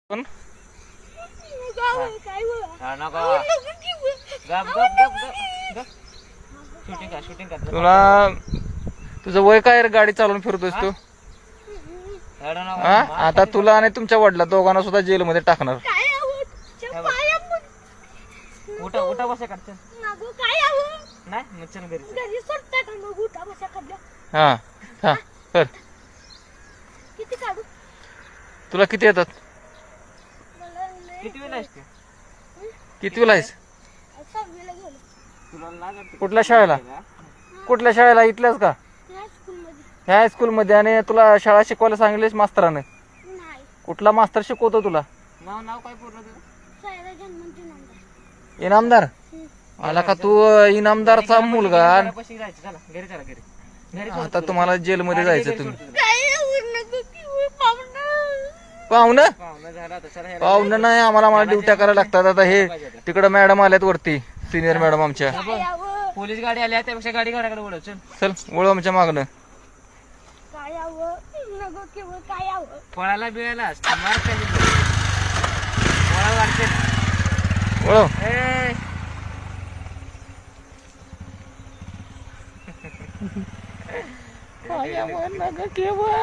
पण तुला तुझं वय काय रे? गाडी चालवून फिरतोस तू? आता तुला आणि तुमच्या वडिला दोघांना सुद्धा जेलमध्ये टाकणार. उठा उठा बसा काढ. नाही मग चल घरी. हा हा कर. तुला किती येतात? किती वेळ असते? कितवीला आहेस? तुला लागत कुठल्या शाळेला? कुठल्या शाळेला? इथल्याच का? ह्या हायस्कूल मध्ये. आणि तुला शाळा शिकवायला सांगितलीस मास्तराने? कुठला मास्तर शिकवतो तुला? नाव नाव काय पूर्ण तुझं? इनामदार? आला का तू? इनामदारचा मुलगा. घरापाशी जायचं. चला घरी चला घरी. आता तुम्हाला जेलमध्ये जायचं. तुम्ही पाहुणं पाहुणं नाही, आम्हाला ड्युट्या करायला लागतात. आता हे तिकडं मॅडम आल्यात वरती, सिनियर मॅडम आमच्या. पोलीस गाडी आली त्यापेक्षा गाडी घराकडे वळव. चल चल वळू आमच्या मागणं. पळायला बिळायला मार खाली पळा वाटते. वळव. केव्हा